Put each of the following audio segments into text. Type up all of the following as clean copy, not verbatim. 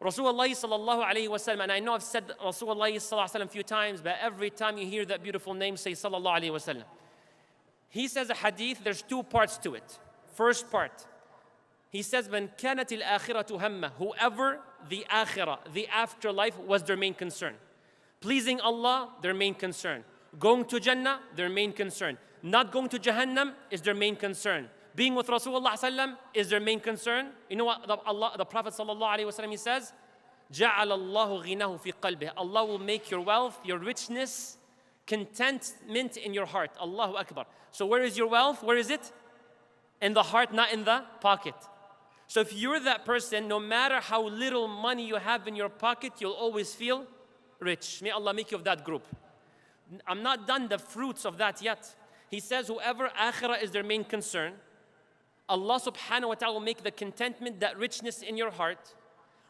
Rasulullah sallallahu alayhi wa sallam, and I know I've said Rasulullah sallallahu alayhi wa sallam a few times, but every time you hear that beautiful name, say sallallahu alayhi wa sallam. He says a hadith, there's two parts to it. First part, he says, "Man kanat al-akhiratu hamma," whoever the akhirah, the afterlife, was their main concern. Pleasing Allah, their main concern. Going to Jannah, their main concern. Not going to Jahannam is their main concern. Being with Rasulullah sallam is their main concern. You know what the Prophet sallallahu alaihi wasallam, he says, "Ja'ala Allahu ghinahu fi qalbih." Allah will make your wealth, your richness, contentment in your heart. Allahu Akbar. So where is your wealth? Where is it? In the heart, not in the pocket. So if you're that person, no matter how little money you have in your pocket, you'll always feel rich. May Allah make you of that group. I'm not done the fruits of that yet. He says, whoever akhirah is their main concern, Allah subhanahu wa ta'ala will make the contentment, that richness in your heart.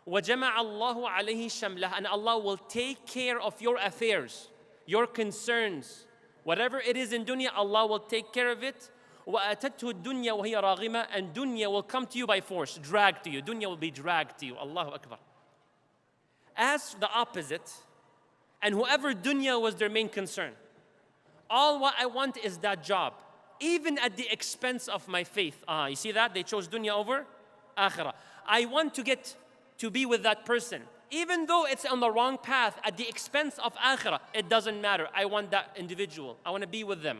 وَجَمَعَ اللَّهُ عَلَيْهِ شَمْلَهُ, and Allah will take care of your affairs, your concerns. Whatever it is in dunya, Allah will take care of it. وَأَتَتْهُ الدُّنْيَا وَهِيَ رَاغِمَةٌ, and dunya will come to you by force, dragged to you. Dunya will be dragged to you. Allahu Akbar. As the opposite, and whoever dunya was their main concern, all what I want is that job, even at the expense of my faith. You see that? They chose dunya over akhirah. I want to get to be with that person. Even though it's on the wrong path, at the expense of akhirah, it doesn't matter. I want that individual. I want to be with them.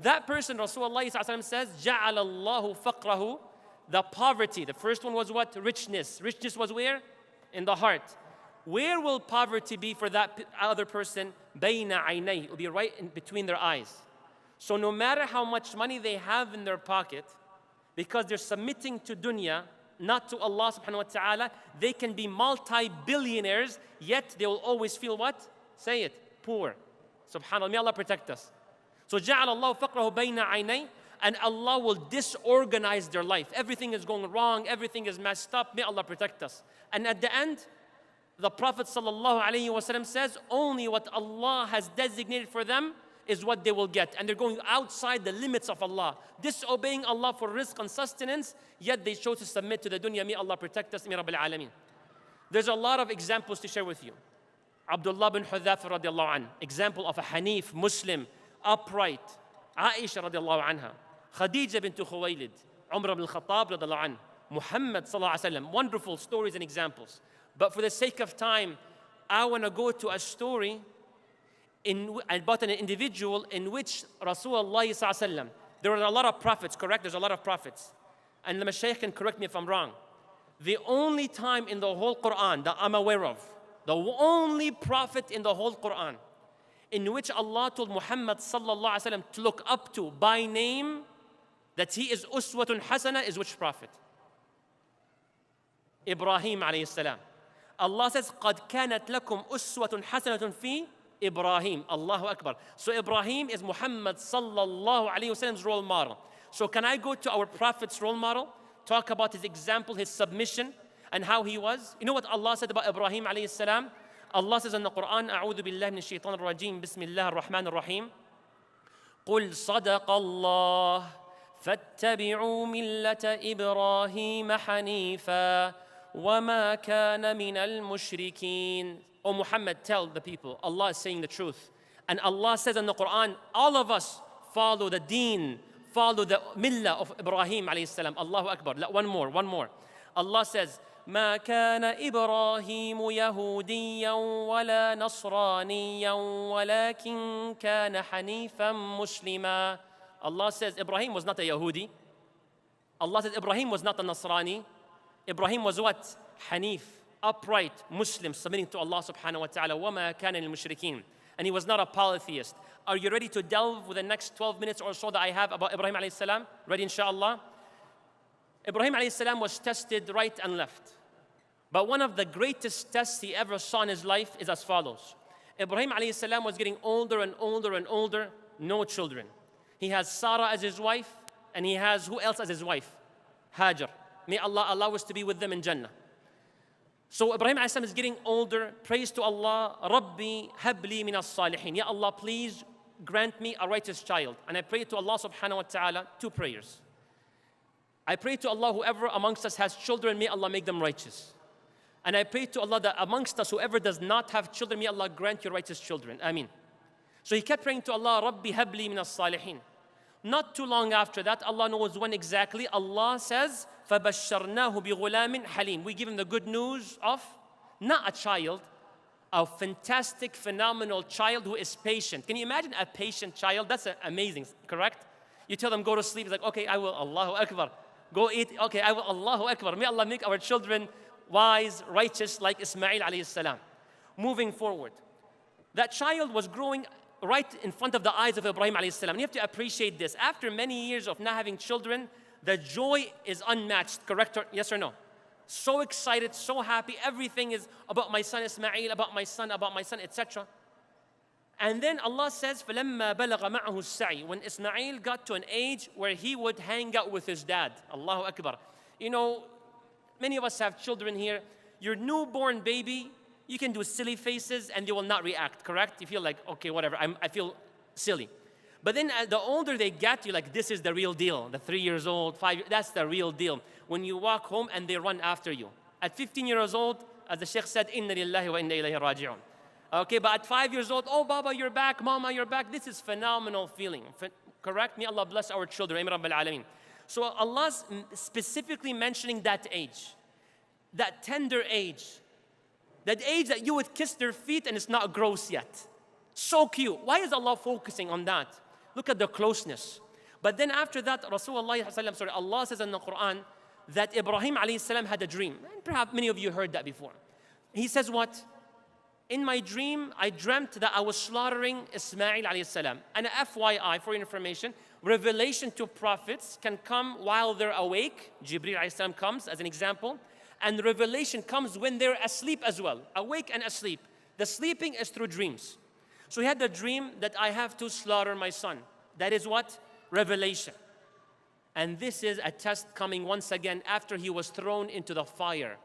That person, Rasulullah says, جَعَلَ اللَّهُ فَقْرَهُ, the poverty. The first one was what? Richness. Richness was where? In the heart. Where will poverty be for that other person? بَيْنَ عَيْنَيْهِ. It will be right in between their eyes. So no matter how much money they have in their pocket, because they're submitting to dunya, not to Allah subhanahu wa ta'ala, they can be multi-billionaires, yet they will always feel what? Say it, poor. Subhanallah, may Allah protect us. So جَعَلَ اللَّهُ فَقْرَهُ بَيْنَ عَيْنَيْهِ, and Allah will disorganize their life. Everything is going wrong, everything is messed up, may Allah protect us. And at the end, the Prophet sallallahu alaihi wasallam says, only what Allah has designated for them is what they will get. And they're going outside the limits of Allah, disobeying Allah for rizq and sustenance, yet they chose to submit to the dunya. May Allah protect us, may Rabbil Alameen. There's a lot of examples to share with you. Abdullah bin Hudhafa radiallahu anhu, example of a Hanif, Muslim, upright. Aisha radiallahu anha, Khadija bint Khuwaylid, Umar bin Khattab radiallahu anhu, Muhammad sallallahu alaihi wasallam. Wonderful stories and examples. But for the sake of time, I want to go to a story about an individual in which Rasulullah sallallahu alaihi wasallam, there were a lot of prophets, correct? There's a lot of prophets. And the Mashaykh can correct me if I'm wrong. The only time in the whole Qur'an that I'm aware of, the only prophet in the whole Qur'an in which Allah told Muhammad sallallahu alaihi wasallam to look up to by name, that he is uswatun hasana, is which prophet? Ibrahim alayhi salam. Allah says, قَدْ كَانَتْ لَكُمْ أُسْوَةٌ حَسَنَةٌ فِي Ibrahim. Allahu Akbar. So Ibrahim is Muhammad sallallahu alayhi wasallam's role model. So can I go to our Prophet's role model, talk about his example, his submission, and how he was? You know what Allah said about Ibrahim alayhi salam? Allah says in the Qur'an, أعوذ بالله من الشيطان الرجيم بسم الله الرحمن الرحيم قل صدق الله فاتبعوا ملة إبراهيم حنيفا وما كان من المشركين. O Muhammad, tell the people, Allah is saying the truth. And Allah says in the Qur'an, all of us follow the deen, follow the millah of Ibrahim alayhi salam. Allahu Akbar. One more. Allah says, ما كان إبراهيم يهوديا ولا نصرانيا ولكن كان حنيفا مسلما. Allah says Ibrahim was not a Yahudi. Allah says Ibrahim was not a Nasrani. Ibrahim was what? Hanif, upright, Muslim, submitting to Allah subhanahu wa ta'ala. وَمَا كَانَ لِلْمُشْرِكِينَ. And he was not a polytheist. Are you ready to delve with the next 12 minutes or so that I have about Ibrahim alayhi salam? Ready, inshallah? Ibrahim alayhi salam was tested right and left. But one of the greatest tests he ever saw in his life is as follows. Ibrahim alayhi salam was getting older and older and older, no children. He has Sarah as his wife, and he has who else as his wife? Hajar. May Allah allow us to be with them in Jannah. So Ibrahim alayhi salam is getting older, prays to Allah, Rabbi habli min as-salihin. Ya Allah, please grant me a righteous child. And I pray to Allah subhanahu wa ta'ala two prayers. I pray to Allah, whoever amongst us has children, may Allah make them righteous. And I pray to Allah that amongst us, whoever does not have children, may Allah grant your righteous children. Ameen. So he kept praying to Allah, Rabbi habli min as-salihin. Not too long after that, Allah knows when exactly, Allah says, فَبَشَّرْنَاهُ بِغُلَامٍ حَلِيمٍ. We give him the good news of not a child, a fantastic, phenomenal child who is patient. Can you imagine a patient child? That's amazing, correct? You tell them, go to sleep. He's like, okay, I will, Allahu Akbar. Go eat, okay, I will, Allahu Akbar. May Allah make our children wise, righteous, like Ismail alayhi salam. Moving forward. That child was growing right in front of the eyes of Ibrahim alayhi salam. And you have to appreciate this. After many years of not having children, the joy is unmatched, correct? Yes or no? So excited, so happy. Everything is about my son Ismail, about my son, etc. And then Allah says, فَلَمَّا بَلَغَ مَعَهُ السَّعِي. When Ismail got to an age where he would hang out with his dad. Allahu Akbar. You know, many of us have children here. Your newborn baby, you can do silly faces and they will not react, correct? You feel like, okay, whatever, I feel silly. But then the older they get, you're like, this is the real deal. The 3 years old, 5 years, that's the real deal. When you walk home and they run after you. At 15 years old, as the Sheikh said, inna lillahi wa inna ilayhi raji'un. Okay, but at 5 years old, oh, Baba, you're back, Mama, you're back. This is phenomenal feeling, correct? May Allah bless our children. Amin Rabbil Alameen. So Allah's specifically mentioning that age, that tender age, that age that you would kiss their feet and it's not gross yet. So cute. Why is Allah focusing on that? Look at the closeness. But then after that, Allah says in the Qur'an that Ibrahim alayhi salam had a dream. And perhaps many of you heard that before. He says what? In my dream, I dreamt that I was slaughtering Ismail alayhi salam. And FYI, for your information, revelation to prophets can come while they're awake. Jibreel alayhi salam comes as an example. And revelation comes when they're asleep as well. Awake and asleep. The sleeping is through dreams. So he had the dream that I have to slaughter my son. That is what? Revelation. And this is a test coming once again after he was thrown into the fire.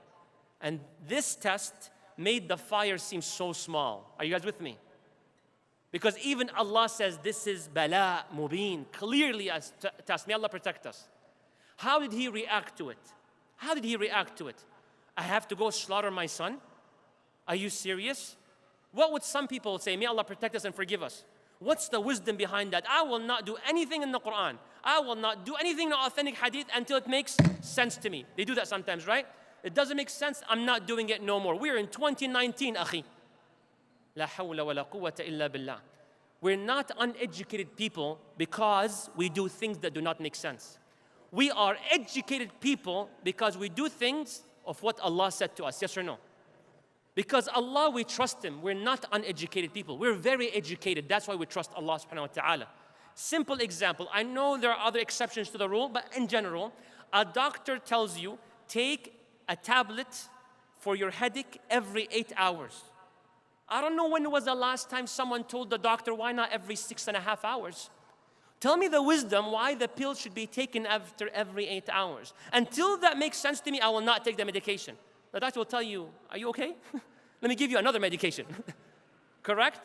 And this test made the fire seem so small. Are you guys with me? Because even Allah says this is bala mubin, clearly a test. May Allah protect us. How did he react to it? How did he react to it? I have to go slaughter my son? Are you serious? What would some people say? May Allah protect us and forgive us. What's the wisdom behind that? I will not do anything in the Qur'an. I will not do anything in the authentic hadith until it makes sense to me. They do that sometimes, right? It doesn't make sense, I'm not doing it no more. We're in 2019, akhi. La hawla wa la quwwata illa billah. We're not uneducated people because we do things that do not make sense. We are educated people because we do things of what Allah said to us, yes or no? Because Allah, we trust Him. We're not uneducated people. We're very educated. That's why we trust Allah subhanahu wa ta'ala. Simple example. I know there are other exceptions to the rule, but in general, a doctor tells you, take a tablet for your headache every 8 hours. I don't know when was the last time someone told the doctor, why not every 6.5 hours? Tell me the wisdom why the pill should be taken after every 8 hours. Until that makes sense to me, I will not take the medication. The doctor will tell you, are you okay? Let me give you another medication. Correct?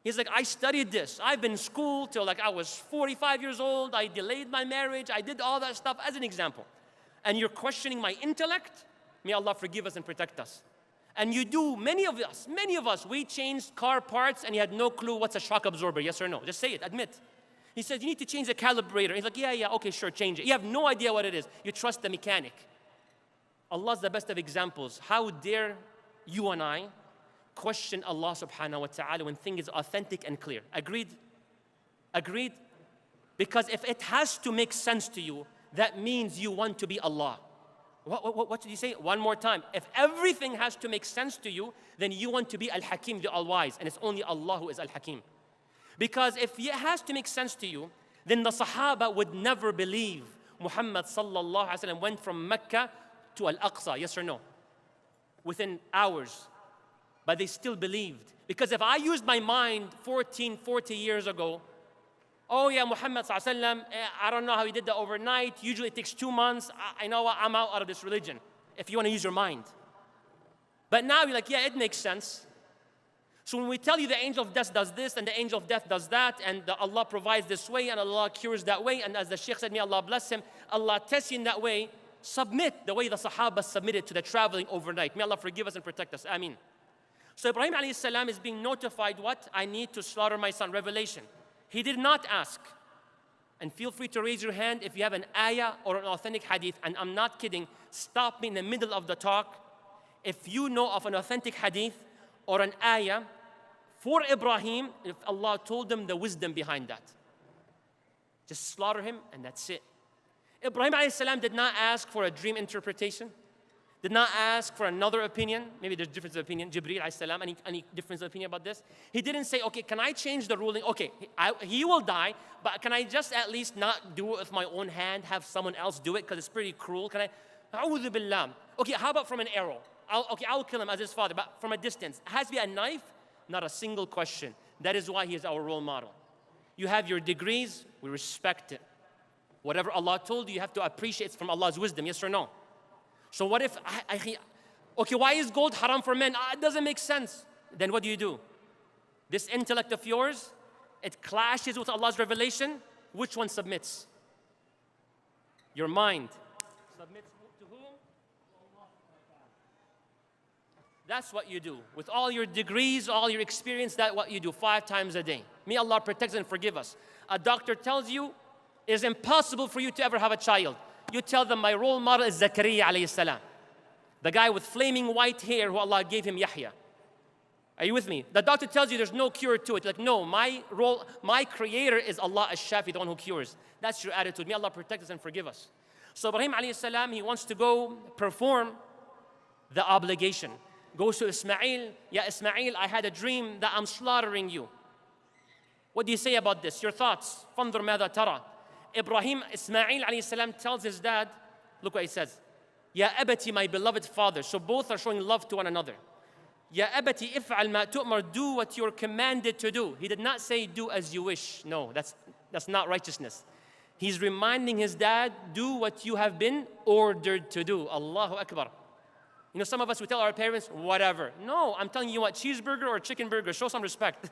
He's like, I studied this. I've been in school till like I was 45 years old. I delayed my marriage. I did all that stuff as an example. And you're questioning my intellect? May Allah forgive us and protect us. And you do, many of us, we changed car parts and you had no clue what's a shock absorber, yes or no? Just say it, admit. He said, you need to change the calibrator. He's like, yeah, okay, sure, change it. You have no idea what it is. You trust the mechanic. Allah's the best of examples. How dare you and I question Allah subhanahu wa ta'ala when thing is authentic and clear? Agreed? Agreed? Because if it has to make sense to you, that means you want to be Allah. What did he say? One more time. If everything has to make sense to you, then you want to be Al-Hakim, the All-Wise. And it's only Allah who is Al-Hakim. Because if it has to make sense to you, then the Sahaba would never believe Muhammad sallallahu alaihi wasallam went from Mecca to Al-Aqsa, yes or no? Within hours. But they still believed. Because if I used my mind 40 years ago, oh yeah, Muhammad sallallahu alaihi wasallam, I don't know how he did that overnight. Usually it takes 2 months. I know what, I'm out of this religion. If you want to use your mind. But now you're like, yeah, it makes sense. So when we tell you the angel of death does this and the angel of death does that and Allah provides this way and Allah cures that way, and as the Sheikh said, may Allah bless him, Allah tests you in that way, Submit the way the Sahaba submitted to the traveling overnight. May Allah forgive us and protect us. Ameen. So Ibrahim alayhi salam is being notified what? I need to slaughter my son. Revelation. He did not ask. And feel free to raise your hand if you have an ayah or an authentic hadith. And I'm not kidding. Stop me in the middle of the talk. If you know of an authentic hadith or an ayah for Ibrahim, if Allah told them the wisdom behind that. Just slaughter him and that's it. Ibrahim alayhi salam did not ask for a dream interpretation. Did not ask for another opinion. Maybe there's difference of opinion. Jibreel alayhi salam, any difference of opinion about this? He didn't say, okay, can I change the ruling? Okay, he will die, but can I just at least not do it with my own hand, have someone else do it because it's pretty cruel? Can I? A'udhu billah. Okay, how about from an arrow? I'll kill him as his father, but from a distance. It has to be a knife, not a single question. That is why he is our role model. You have your degrees, we respect it. Whatever Allah told you have to appreciate it from Allah's wisdom, yes or no? So what if, okay, why is gold haram for men? It doesn't make sense. Then what do? This intellect of yours, it clashes with Allah's revelation. Which one submits? Your mind. Submits to whom? That's what you do. With all your degrees, all your experience, that's what you do 5 times a day. May Allah protect us and forgive us. A doctor tells you it's impossible for you to ever have a child. You tell them, my role model is Zakaria alayhi salam. The guy with flaming white hair who Allah gave him Yahya. Are you with me? The doctor tells you there's no cure to it. Like, no, my creator is Allah as-Shafi, the one who cures. That's your attitude. May Allah protect us and forgive us. So Ibrahim alayhi salam, he wants to go perform the obligation. Goes to Ismail. Ya Ismail, I had a dream that I'm slaughtering you. What do you say about this? Your thoughts. فَانظُرْ مَاذَا تَرَى. Ismail alayhi salam tells his dad, look what he says. Ya abati, my beloved father. So both are showing love to one another. Ya abati if'al ma tu'mar, do what you're commanded to do. He did not say do as you wish. No, that's not righteousness. He's reminding his dad, do what you have been ordered to do. Allahu Akbar. You know, some of us would tell our parents, whatever. No, I'm telling you what, cheeseburger or chicken burger, show some respect.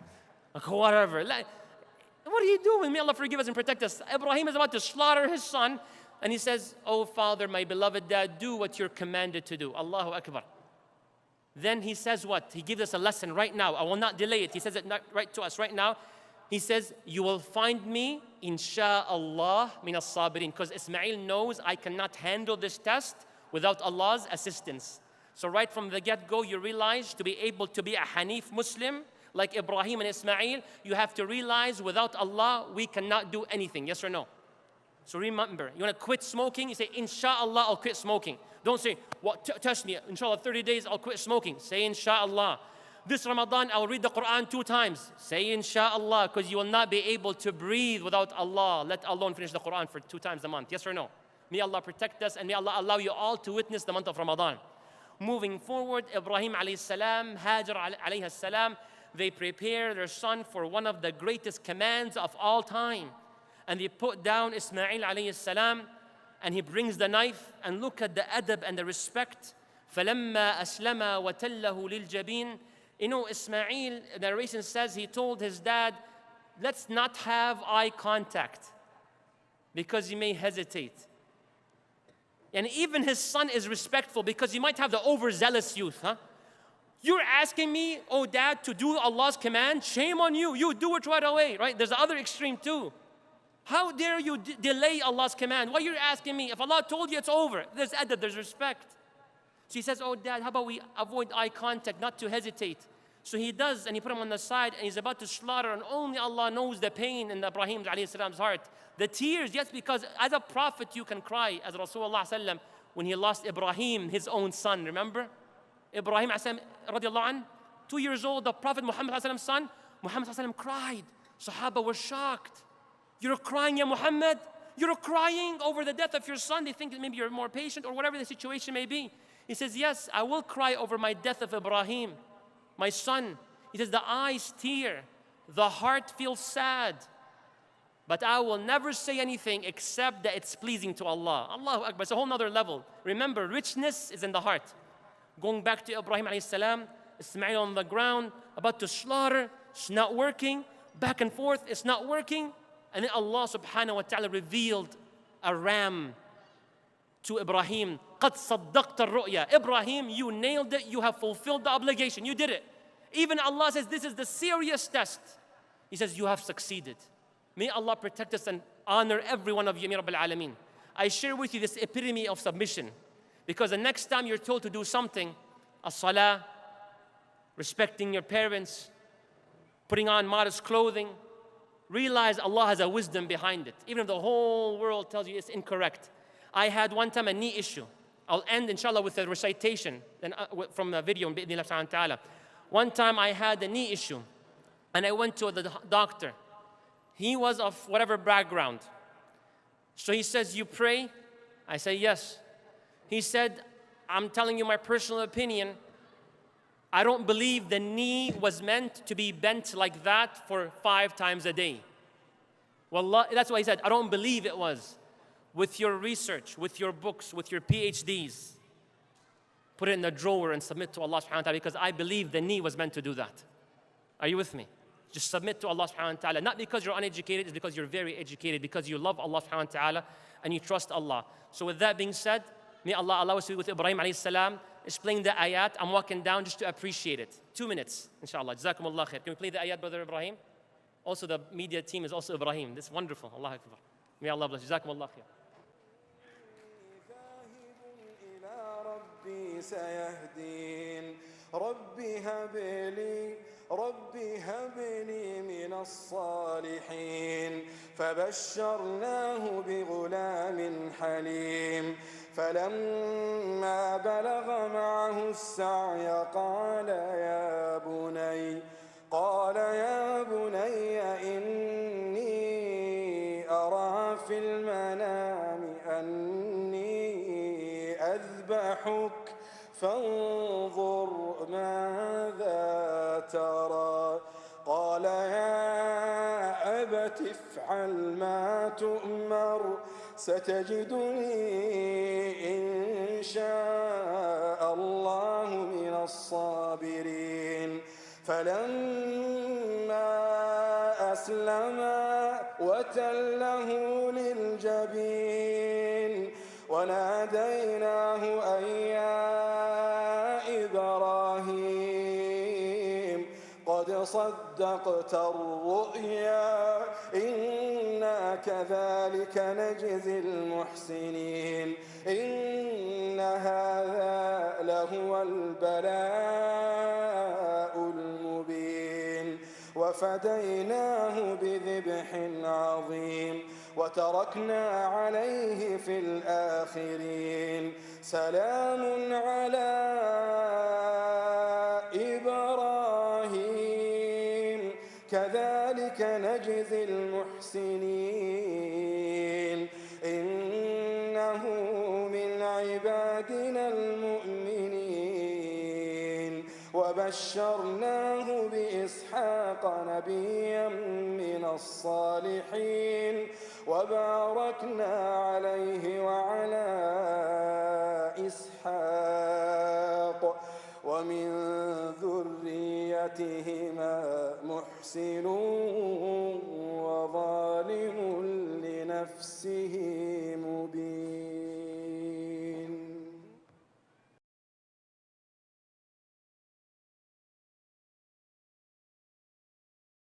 Like, whatever. What are you doing? May Allah forgive us and protect us. Ibrahim is about to slaughter his son. And he says, oh Father, my beloved dad, do what you're commanded to do. Allahu Akbar. Then he says what? He gives us a lesson right now. I will not delay it. He says it right to us right now. He says, you will find me, insha'Allah, min as-sabirin. Because Ismail knows I cannot handle this test without Allah's assistance. So right from the get-go, you realize to be able to be a Hanif Muslim, like Ibrahim and Ismail, you have to realize without Allah, we cannot do anything. Yes or no? So remember, you want to quit smoking? You say, Insha'Allah, I'll quit smoking. Don't say, test me. Inshallah, 30 days, I'll quit smoking. Say, Insha'Allah. This Ramadan, I'll read the Qur'an 2 times. Say, Insha'Allah, because you will not be able to breathe without Allah, let alone finish the Qur'an for 2 times a month. Yes or no? May Allah protect us, and may Allah allow you all to witness the month of Ramadan. Moving forward, Ibrahim alayhi salam, Hajar alayhi salam, they prepare their son for one of the greatest commands of all time. And they put down Ismail alayhi salam, and he brings the knife, and look at the adab and the respect. فَلَمَّا أَسْلَمَا وَتَلَّهُ لِلْجَبِينَ. You know, Ismail, the narration says, he told his dad, let's not have eye contact, because he may hesitate. And even his son is respectful, because you might have the overzealous youth, huh? You're asking me, oh dad, to do Allah's command? Shame on you. You do it right away, right? There's the other extreme too. How dare you delay Allah's command? Why are you asking me? If Allah told you, it's over. There's adab, there's respect. So he says, oh dad, how about we avoid eye contact, not to hesitate? So he does, and he put him on the side, and he's about to slaughter, and only Allah knows the pain in Ibrahim alayhi salam's heart. The tears, yes, because as a prophet you can cry, as Rasulullah sallam, when he lost Ibrahim, his own son, remember? Ibrahim radiallahu anh, 2 years old, the Prophet Muhammad son, Muhammad cried. Sahaba were shocked. You're crying, ya Muhammad? You're crying over the death of your son. They think that maybe you're more patient or whatever the situation may be. He says, yes, I will cry over my death of Ibrahim, my son. He says, the eyes tear, the heart feels sad. But I will never say anything except that it's pleasing to Allah. Allahu Akbar, it's a whole nother level. Remember, richness is in the heart. Going back to Ibrahim alayhi salam, Ismail on the ground, about to slaughter, it's not working, back and forth, it's not working. And then Allah subhanahu wa ta'ala revealed a ram. to Ibrahim, قَدْ صَدَّقْتَ الرُّؤْيَا. Ibrahim, you nailed it, you have fulfilled the obligation, you did it. Even Allah says this is the serious test. He says you have succeeded. May Allah protect us and honor every one of you, Ya Rabbil Alameen. I share with you this epitome of submission, because the next time you're told to do something, as-salah, respecting your parents, putting on modest clothing, realize Allah has a wisdom behind it. Even if the whole world tells you it's incorrect. I had one time a knee issue. I'll end inshallah with a recitation from a video in bi'idhnillah subhanahu wa ta'ala. One time I had a knee issue and I went to the doctor. He was of whatever background. So he says, you pray? I say, yes. He said, I'm telling you my personal opinion. I don't believe the knee was meant to be bent like that for 5 times a day. Wallah, that's why he said, I don't believe it was. With your research, with your books, with your PhDs, put it in the drawer and submit to Allah subhanahu wa ta'ala, because I believe the knee was meant to do that. Are you with me? Just submit to Allah subhanahu wa ta'ala. Not because you're uneducated, it's because you're very educated, because you love Allah subhanahu wa ta'ala and you trust Allah. So with that being said, may Allah allow us to be with Ibrahim alayhi salam, explain the ayat. I'm walking down just to appreciate it. 2 minutes, inshallah. Jazakumullah khair. Can we play the ayat, Brother Ibrahim? Also, the media team is also Ibrahim. This is wonderful. Allah Akbar. May Allah bless. Jazakumullah khair. سيهدين ربي هب لي من الصالحين فبشرناه بغلام حليم فلما بلغ معه السعي قال يا بني إني أرى في المنام أني أذبحك فانظر ماذا ترى قال يا أبت افعل ما تؤمر ستجدني إن شاء الله من الصابرين فلما أسلما وتله للجبين وناديناه أن يا إبراهيم قد صدقت الرؤيا إنا كذلك نجزي المحسنين إن هذا لهو البلاء المبين وفديناه بذبح عظيم وتركنا عليه في الآخرين سلام على إبراهيم كذلك نجزي المحسنين إنه من عبادنا المؤمنين وبشرناه بإسحاق نبيا من الصالحين وباركنا عليه وعلى إسحاق ومن ذريتهما محسن وظالم لنفسه